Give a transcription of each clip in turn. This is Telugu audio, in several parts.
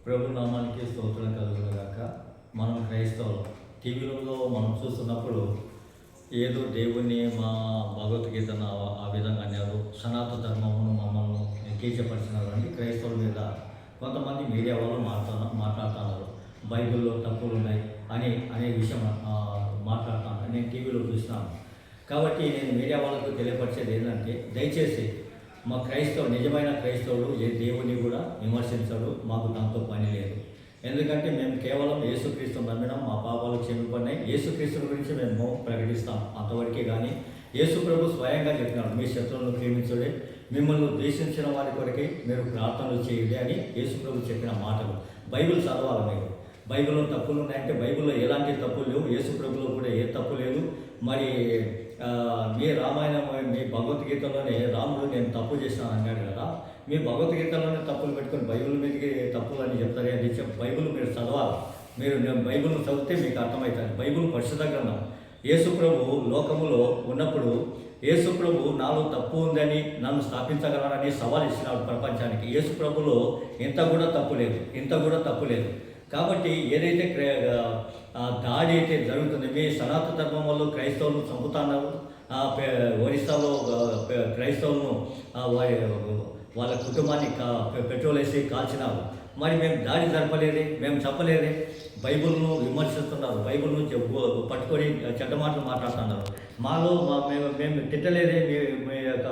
ప్రభు నామానికి స్తోత్రం కలుగునుగాక. మనం క్రైస్తవులు టీవీలలో మనం చూస్తున్నప్పుడు ఏదో దేవుణ్ణి మా భగవద్గీతను ఆ విధంగా అన్నారు, సనాతన ధర్మమును మమ్మల్ని కీచపరిచినారు అని క్రైస్తవుల మీద కొంతమంది మీడియా వాళ్ళు మాట్లాడుతున్నారు. బైబిల్లో తప్పులు ఉన్నాయి అనే విషయం మాట్లాడుతున్నాను. నేను టీవీలో చూసినాను. కాబట్టి నేను మీడియా వాళ్ళకు తెలియపరిచేది ఏంటంటే, దయచేసి మా నిజమైన క్రైస్తవుడు ఏ దేవుని కూడా విమర్శించడు. మాకు దాంతో పని లేదు. ఎందుకంటే మేము కేవలం యేసుక్రీస్తుని నమ్మినాం, మా పాపాలు క్షమింపడినాయి. యేసుక్రీస్తుని గురించి మేము ప్రకటిస్తాం, అంతవరకే. కానీ యేసు ప్రభు స్వయంగా చెప్పినాడు, మీ శత్రువులను ప్రేమించుడే, మిమ్మల్ని ద్వేషించిన వారి కొరకే మీరు ప్రార్థనలు చేయండి అని యేసు ప్రభు చెప్పిన మాటలు. బైబిల్ చదవాలి మీరు. బైబిల్లో తప్పులు ఉన్నాయంటే బైబిల్లో ఎలాంటి తప్పులు లేవు, యేసు ప్రభులో కూడా ఏ తప్పు లేదు. మరి మీ రామాయణం, మీ భగవద్గీతలోనే రాముడు నేను తప్పు చేశాను అన్నాడు కదా, మీ భగవద్గీతలోనే తప్పులు పెట్టుకొని బైబిల్ మీదకి తప్పులు అని చెప్తారే అని బైబిల్ మీరు చదవాలి. మీరు బైబిల్ను చదివితే మీకు అర్థమవుతుంది. బైబిల్ పరిశుద్ధ గ్రంథం. యేసు ప్రభు లోకములో ఉన్నప్పుడు యేసు ప్రభు నాలో తప్పు ఉందని నన్ను స్థాపించగలరని సవాల్ ఇచ్చినాడు ప్రపంచానికి. యేసు ప్రభులో ఇంత కూడా తప్పు లేదు. కాబట్టి ఏదైతే దాడి అయితే జరుగుతుంది, మీ సనాతన ధర్మం వల్ల క్రైస్తవులను చంపుతున్నారు, ఒరిస్సాలో క్రైస్తవులను వాళ్ళ కుటుంబాన్ని పెట్రోల్ వేసి కాల్చినారు. మరి మేము దాడి జరపలేదే, మేము చెప్పలేదే. బైబిల్ను విమర్శిస్తున్నారు, బైబిల్ను పట్టుకొని చెడ్డ మాటలు మాట్లాడుతున్నారు. మేము తిట్టలేదే మీ యొక్క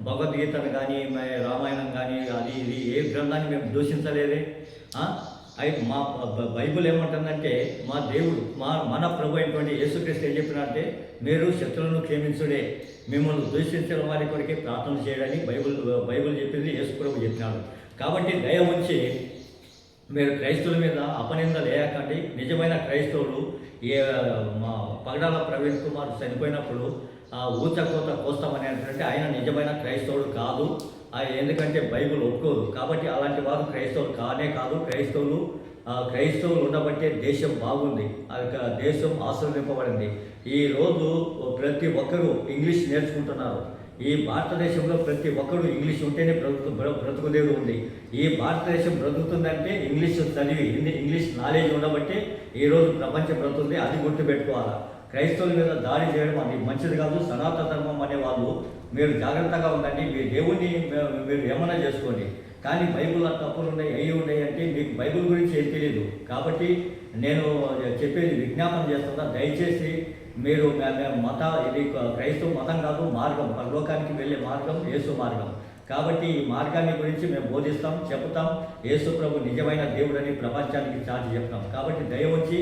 భగవద్గీతను కానీ, రామాయణం కానీ, అది ఇది ఏ గ్రంథాన్ని మేము దూషించలేదే. మా బైబిల్ ఏమంటుందంటే, మా దేవుడు మన ప్రభు అయినటువంటి యేసుక్రీస్తు ఏం చెప్పినంటే, మీరు శత్రువులను క్షమించుడే, మిమ్మల్ని దూషించిన వారి కొరకే ప్రార్థన చేయడని బైబిల్ చెప్పింది, యేసు ప్రభు చెప్పినాడు. కాబట్టి దయ ఉంచి మీరు క్రైస్తవుల మీద అపనింద లేకండి. నిజమైన క్రైస్తవులు మా పగడాల ప్రవీణ్ కుమార్ చనిపోయినప్పుడు ఊచకోత కోస్తామని అంటే ఆయన నిజమైన క్రైస్తవుడు కాదు. ఎందుకంటే బైబిల్ ఒప్పుకోదు. కాబట్టి అలాంటి వారు క్రైస్తవులు కాదు. క్రైస్తవులు ఉండబట్టే దేశం బాగుంది, దేశం ఆశీర్వదింపబడింది. ఈరోజు ప్రతి ఒక్కరూ ఇంగ్లీష్ నేర్చుకుంటున్నారు. ఈ భారతదేశంలో ప్రతి ఒక్కరూ ఇంగ్లీష్ ఉంటేనే బ్రతుకుదేవుడు ఉంది. ఈ భారతదేశం బ్రతుకుతుందంటే ఇంగ్లీష్ చదివి ఇంగ్లీష్ నాలెడ్జ్ ఉండబట్టే ఈరోజు ప్రపంచం బ్రతుకుతుంది. అది గుర్తుపెట్టుకోవాలా. క్రైస్తవుల మీద దాడి చేయడం అది మంచిది కాదు. సనాతన ధర్మం అనే వాళ్ళు మీరు జాగ్రత్తగా ఉండండి. మీ దేవుణ్ణి మీరు ఏమన్నా చేసుకోండి, కానీ బైబిల్లో తప్పులు ఉన్నాయి అంటే మీకు బైబిల్ గురించి ఏం తెలియదు. కాబట్టి నేను చెప్పేది విజ్ఞాపన చేస్తున్నా, దయచేసి మీరు ఇది క్రైస్తవ మతం కాదు, మార్గం, పరలోకానికి వెళ్ళే మార్గం యేసు మార్గం. కాబట్టి ఈ మార్గాన్ని గురించి మేము బోధిస్తాం, చెప్తాం. యేసు ప్రభు నిజమైన దేవుడని ప్రపంచానికి చాటి చెప్తాం. కాబట్టి దయ వచ్చి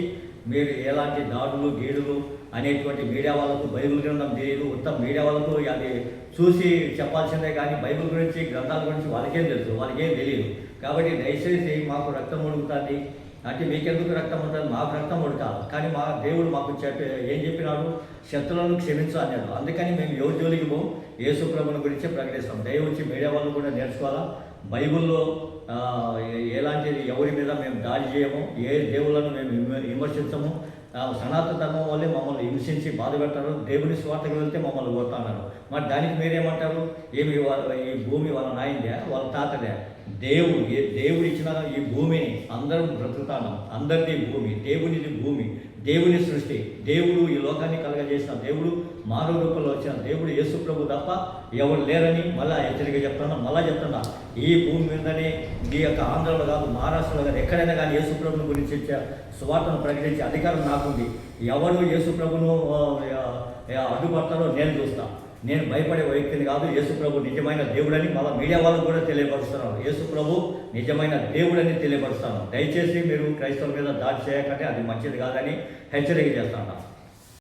మీరు ఎలాంటి దాడులు గీడులు అనేటువంటి మీడియా వాళ్ళకు బైబిల్ గ్రంథం తెలియదు. ఉత్తమ మీడియా వాళ్ళకు అది చూసి చెప్పాల్సిందే, కానీ బైబిల్ గురించి గ్రంథాల గురించి వాళ్ళకేం తెలుసు, వాళ్ళకేం తెలియదు. కాబట్టి దయచేసి మాకు రక్తం ఉడుకుతుంది అంటే మీకెందుకు రక్తం ఉంటుంది, మాకు రక్తం ఉడకాలి. కానీ మా దేవుడు మాకు ఏం చెప్పినాడు, శత్రువులను క్షమించు అన్నాడు. అందుకని మేము ఎవరి జోలికి పోం, యేసు ప్రభుని గురించే ప్రకటిస్తాం. దయవుంచి మీడియా వాళ్ళు కూడా నేర్చుకోవాలా. బైబిల్లో ఎలాంటిది ఎవరి మీద మేము దాడి చేయము, ఏ దేవుళ్ళను మేము విమర్శించము. సనాతన ధర్మం వల్లే మమ్మల్ని హింసించి బాధ పెట్టారు. దేవుని స్వార్థకు వెళ్తే మమ్మల్ని కొడుతున్నారు. మరి దానికి మీరేమంటారు? ఈ భూమి వాళ్ళ నాయనదే, వాళ్ళ తాతదే. దేవుడు ఇచ్చిన ఈ భూమిని అందరం బ్రతుకుతాను. అందరిది భూమి, దేవునిది భూమి, దేవుని సృష్టి. దేవుడు ఈ లోకాన్ని కలగజేసిన దేవుడు, మానవ రూపంలో వచ్చిన దేవుడు యేసు ప్రభు తప్ప ఎవరు లేరని మళ్ళీ హెచ్చరిక చెప్తున్నా. ఈ భూమి మీదనే, ఈ యొక్క ఆంధ్రలో కాదు, మహారాష్ట్రలో కాదు, ఎక్కడైనా కానీ యేసు ప్రభుని గురించి సువార్తను ప్రకటించే అధికారం నాకుంది. ఎవరు యేసు ప్రభును అడ్డుపడతారో నేను చూస్తాను. నేను భయపడే వ్యక్తిని కాదు. యేసు ప్రభు నిజమైన దేవుడని మళ్ళీ మీడియా వాళ్ళకు కూడా తెలియపరుస్తున్నాను. యేసు ప్రభు నిజమైన దేవుడని తెలియపరుస్తాను. దయచేసి మీరు క్రైస్తవుల మీద దాడి చేయకంటే అది మంచిది కాదని హెచ్చరిక చేస్తాను.